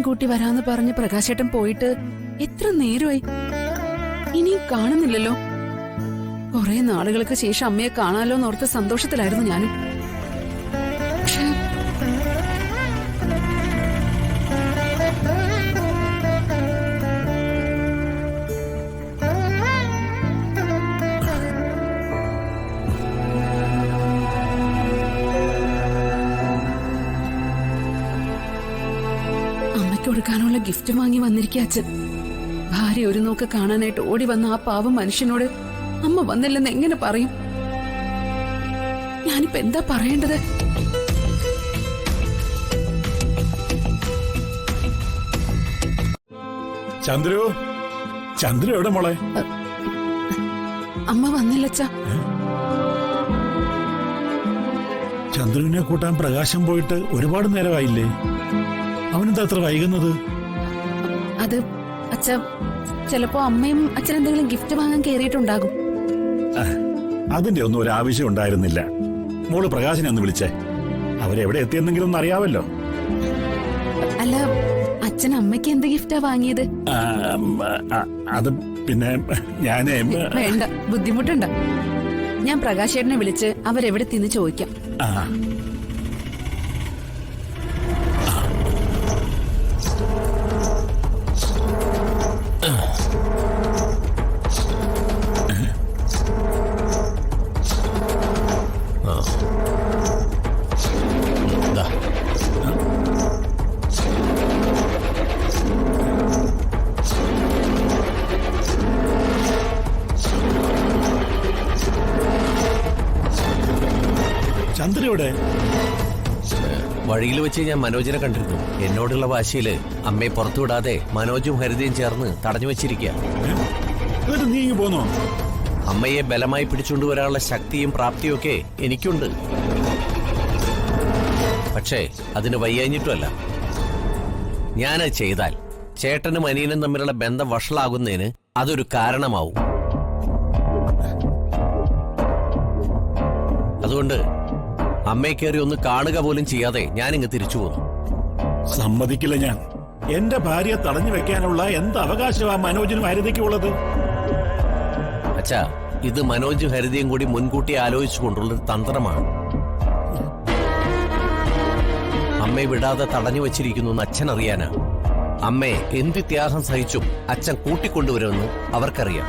കൂട്ടി വരാന്ന് പറഞ്ഞ് പ്രകാശേട്ടൻ പോയിട്ട് എത്ര നേരമായി, ഇനിയും കാണുന്നില്ലല്ലോ. കുറെ നാളുകൾക്ക് ശേഷം അമ്മയെ കാണാലോ എന്നോർത്ത സന്തോഷത്തിലായിരുന്നു ഞാനും. പക്ഷേ കൊടുക്കാനുള്ള ഗിഫ്റ്റ് വാങ്ങി വന്നിരിക്കുക അച്ഛൻ. ഭാര്യ ഒരു നോക്ക് കാണാനായിട്ട് ഓടി വന്ന ആ പാവം മനുഷ്യനോട് അമ്മ വന്നില്ലെന്ന് എങ്ങനെ പറയും? ഞാനിപ്പോ എന്താ പറയേണ്ടത്? ചന്ദ്രു, ചന്ദ്രു എവിടെ മോളെ? അമ്മ വന്നില്ലച്ചാ. ചന്ദ്രുവിനെ കൂട്ടാൻ പ്രകാശം പോയിട്ട് ഒരുപാട് നേരമായില്ലേ? അവനെന്താ അത്ര വൈകുന്നത്? അത് അച്ഛ, ചിലപ്പോ അമ്മയും അച്ഛൻ എന്തെങ്കിലും ഗിഫ്റ്റ് വാങ്ങാൻ കയറിയിട്ടുണ്ടാകും. അതിന്റെ ഒന്നും ഒരു ആവശ്യം ഉണ്ടായിരുന്നില്ല. മോള് പ്രകാശനെ ഒന്ന് വിളിച്ചേ, അവരെവിടെ എത്തിയെന്നെങ്കിലും ഒന്ന് അറിയാവല്ലോ. അല്ല, അച്ഛൻ അമ്മയ്ക്ക് എന്ത് ഗിഫ്റ്റാ വാങ്ങിയത്? അത് പിന്നെ ഞാനേ. വേണ്ട, ബുദ്ധിമുട്ടുണ്ട. ഞാൻ പ്രകാശേട്ടനെ വിളിച്ച് അവരെവിടെ തിന്ന് ചോദിക്കാം. ചന്ദ്രയുടെ വഴിയിൽ വെച്ച് ഞാൻ മനോജിനെ കണ്ടിരുന്നു. എന്നോടുള്ള വാശിയില് അമ്മയെ പുറത്തുവിടാതെ മനോജും ഹരിതയും ചേർന്ന് തടഞ്ഞു വെച്ചിരിക്കുക. നീ പോന്നോ? അമ്മയെ ബലമായി പിടിച്ചുകൊണ്ടുവരാനുള്ള ശക്തിയും പ്രാപ്തിയും ഒക്കെ എനിക്കുണ്ട്. പക്ഷേ അതിന് വയ്യാഞ്ഞിട്ടുമല്ല. ഞാനത് ചെയ്താൽ ചേട്ടനും അനിയനും തമ്മിലുള്ള ബന്ധം വഷളാകുന്നതിന് അതൊരു കാരണമാവും. അതുകൊണ്ട് അമ്മയെ കയറി ഒന്ന് കാണുക പോലും ചെയ്യാതെ ഞാനിങ്ങ് തിരിച്ചു പോന്നു. സമ്മതിക്കില്ല ഞാൻ. എന്റെ ഭാര്യയെ തടഞ്ഞു വെക്കാനുള്ള എന്ത് അവകാശമാ മനോജിനും ഹരിതയ്ക്കും ഉള്ളത്? അച്ഛാ, ഇത് മനോജും ഹരിതയും കൂടി മുൻകൂട്ടി ആലോചിച്ചുകൊണ്ടുള്ളൊരു തന്ത്രമാണ്. അമ്മയെ വിടാതെ തടഞ്ഞു വെച്ചിരിക്കുന്നു എന്ന് അച്ഛൻ അറിയാനാ. അമ്മയെ എന്ത് ത്യാഗം സഹിച്ചും അച്ഛൻ കൂട്ടിക്കൊണ്ടുവരുമെന്ന് അവർക്കറിയാം.